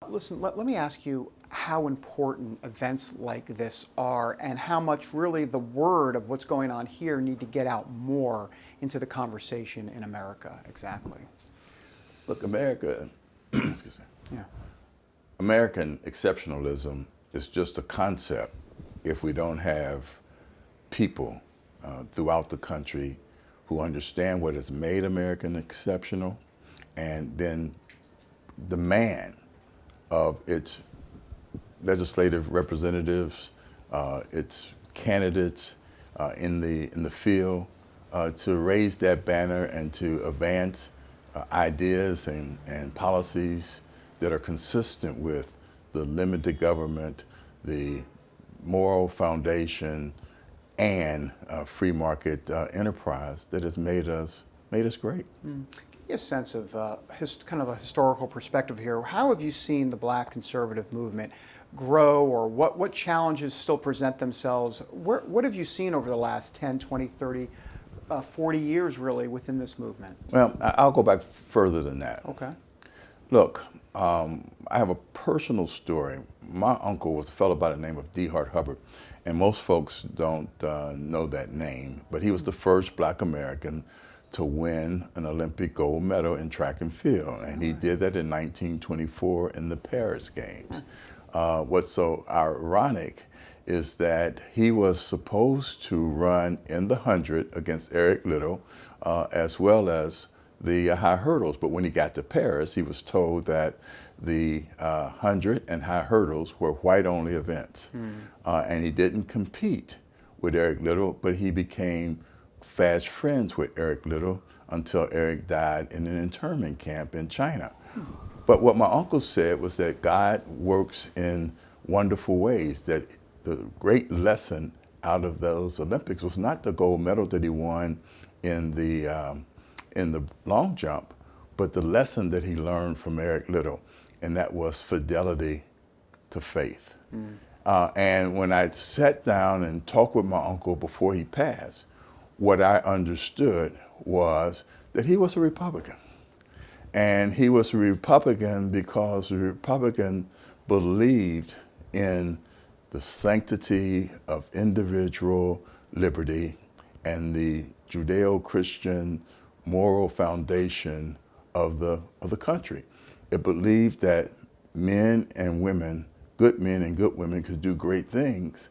Listen, let me ask you how important events like this are and how much really the word of what's going on here need to get out more into the conversation in America. Exactly. Look, America, excuse me, Yeah. American exceptionalism is just a concept if we don't have people throughout the country who understand what has made American exceptional and then demand of its legislative representatives, its candidates in the field to raise that banner and to advance ideas and policies that are consistent with the limited government, the moral foundation, and free market enterprise that has made us great. Give me a sense of kind of a historical perspective here. How have you seen the Black conservative movement grow, or what challenges still present themselves? What have you seen over the last 10, 20, 30, 40 years really within this movement? Well, I'll go back further than that. Okay. Look, I have a personal story. My uncle was a fellow by the name of D. Hart Hubbard, and most folks don't know that name, but he was the first Black American to win an Olympic gold medal in track and field, and he did that in 1924 in the Paris Games. What's so ironic is that he was supposed to run in the 100 against Eric Liddell, as well as the high hurdles. But when he got to Paris, he was told that the 100 and high hurdles were white-only events. And he didn't compete with Eric Liddell, but he became fast friends with Eric Liddell until Eric died in an internment camp in China. But what my uncle said was that God works in wonderful ways, that the great lesson out of those Olympics was not the gold medal that he won in the long jump, but the lesson that he learned from Eric Liddell, and that was fidelity to faith. And when I sat down and talked with my uncle before he passed, what I understood was that he was a Republican. And he was a Republican because the Republican believed in the sanctity of individual liberty and the Judeo-Christian moral foundation of the country. It believed that men and women, good men and good women, could do great things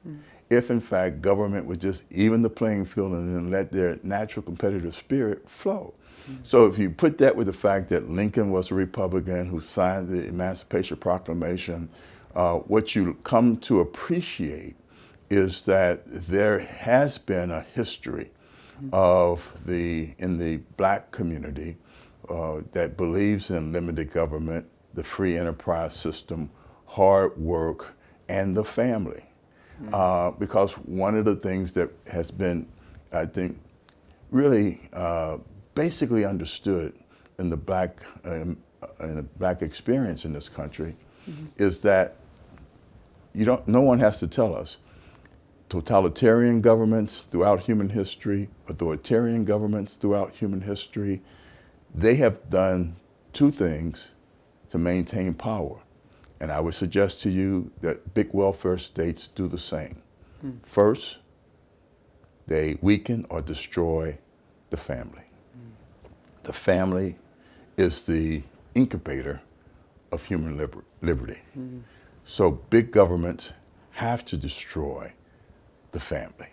if in fact government would just even the playing field and then let their natural competitive spirit flow. So if you put that with the fact that Lincoln was a Republican who signed the Emancipation Proclamation, what you come to appreciate is that there has been a history in the Black community that believes in limited government, the free enterprise system, hard work, and the family. Because one of the things that has been, I think, really basically understood in the Black experience in this country is that no one has to tell us. Totalitarian governments throughout human history, authoritarian governments throughout human history, they have done two things to maintain power. And I would suggest to you that big welfare states do the same. First, they weaken or destroy the family. The family is the incubator of human liberty. So big governments have to destroy the family.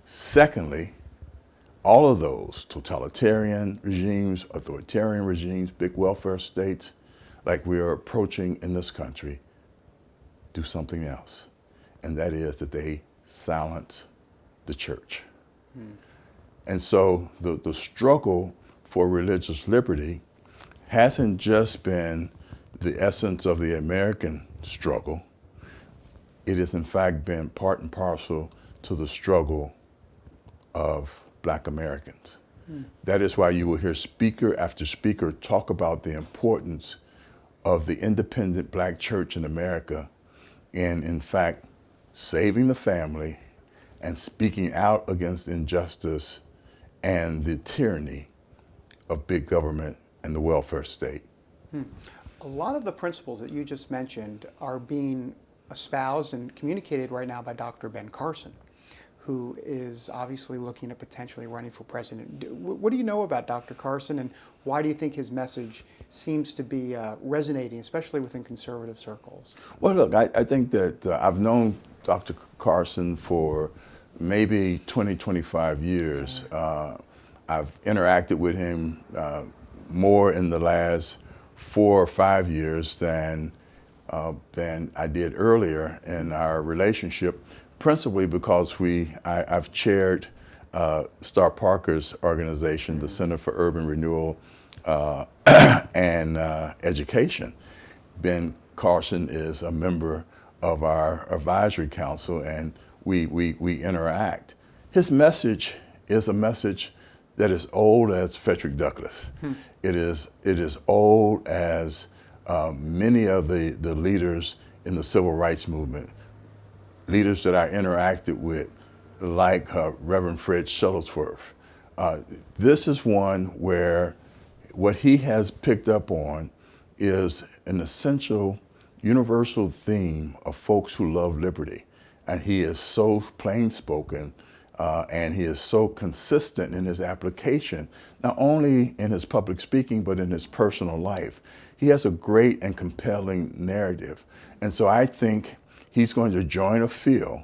Secondly, all of those totalitarian regimes, authoritarian regimes, big welfare states, like we are approaching in this country, do something else. And that is that they silence the church. And so the struggle for religious liberty hasn't just been the essence of the American struggle. It has in fact been part and parcel to the struggle of Black Americans. That is why you will hear speaker after speaker talk about the importance of the independent Black church in America in fact, saving the family and speaking out against injustice and the tyranny of big government and the welfare state. A lot of the principles that you just mentioned are being espoused and communicated right now by Dr. Ben Carson, who is obviously looking at potentially running for president. What do you know about Dr. Carson, and why do you think his message seems to be resonating, especially within conservative circles? Well, look, I think that I've known Dr. Carson for maybe 20, 25 years. I've interacted with him more in the last 4 or 5 years than I did earlier in our relationship, principally because I've chaired Star Parker's organization, the Center for Urban Renewal and Education. Ben Carson is a member of our advisory council, and we interact. His message is a message that is old as Frederick Douglass. It is old as many of the leaders in the civil rights movement, leaders that I interacted with, like Reverend Fred Shuttlesworth. This is one where what he has picked up on is an essential universal theme of folks who love liberty. And he is so plain spoken, and he is so consistent in his application, not only in his public speaking, but in his personal life. He has a great and compelling narrative. And so I think he's going to join a field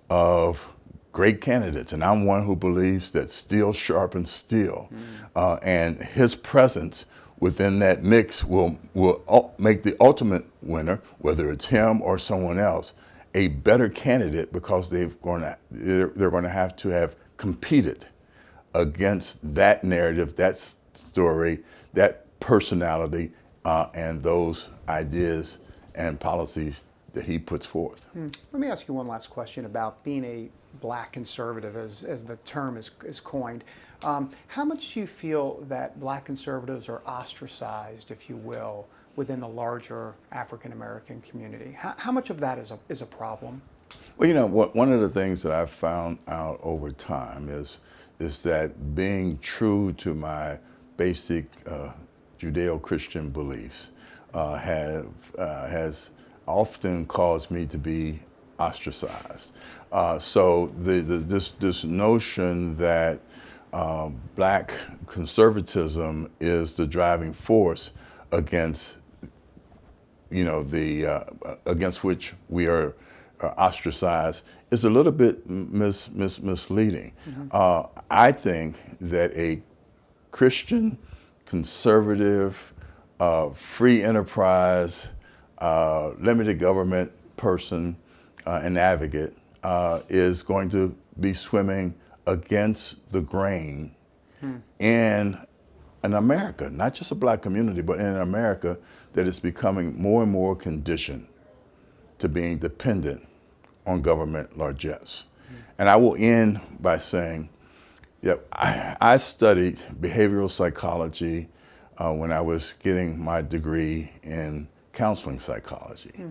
of great candidates. And I'm one who believes that steel sharpens steel. And his presence within that mix will make the ultimate winner, whether it's him or someone else, a better candidate, because they're going to have competed against that narrative, that story, that personality, and those ideas and policies that he puts forth. Let me ask you one last question about being a black conservative, as the term is coined. How much do you feel that black conservatives are ostracized, if you will, within the larger African American community? How much of that is a problem? Well, you know, one of the things that I've found out over time is that being true to my basic Judeo-Christian beliefs has often caused me to be ostracized. So this notion that black conservatism is the driving force against, against which we are ostracized is a little bit misleading. I think that a Christian, conservative, free enterprise, limited government person and advocate is going to be swimming against the grain in America, not just a black community, but in America that is becoming more and more conditioned to being dependent on government largesse. And I will end by saying that I studied behavioral psychology when I was getting my degree in counseling psychology.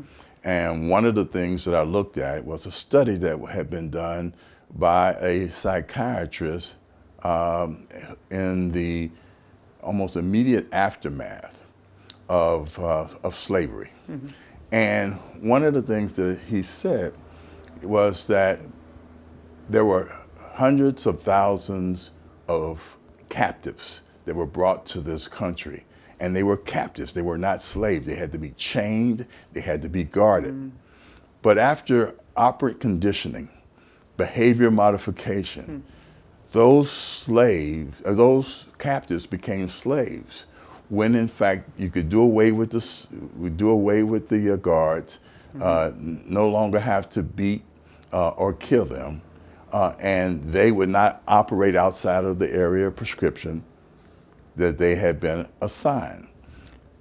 And one of the things that I looked at was a study that had been done by a psychiatrist in the almost immediate aftermath of slavery. And one of the things that he said was that there were hundreds of thousands of captives that were brought to this country. And they were captives, they were not slaves. They had to be chained, they had to be guarded. But after operant conditioning, behavior modification, those those captives became slaves, when in fact you could do away with the guards, no longer have to beat or kill them, and they would not operate outside of the area of prescription that they had been assigned.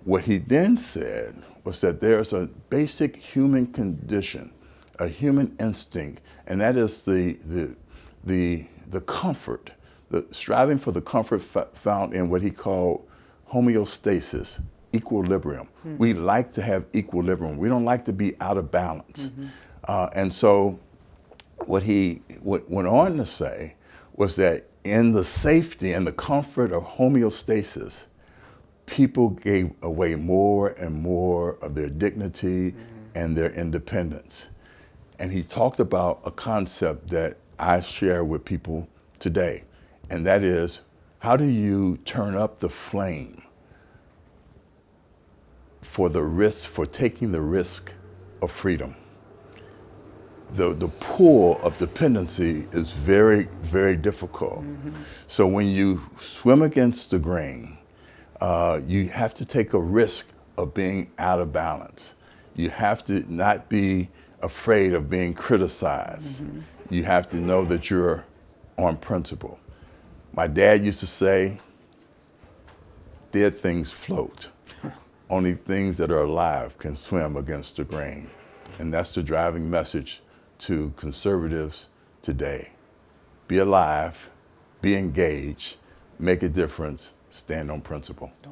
What he then said was that there's a basic human condition, a human instinct, and that is the comfort, the striving for the comfort found in what he called homeostasis, equilibrium. We like to have equilibrium. We don't like to be out of balance. And so what he went on to say was that in the safety and the comfort of homeostasis, people gave away more and more of their dignity and their independence. And he talked about a concept that I share with people today, and that is, how do you turn up the flame for taking the risk of freedom? The pull of dependency is very, very difficult. So when you swim against the grain, you have to take a risk of being out of balance. You have to not be afraid of being criticized. You have to know that you're on principle. My dad used to say, dead things float. Only things that are alive can swim against the grain. And that's the driving message to conservatives today. Be alive, be engaged, make a difference, stand on principle.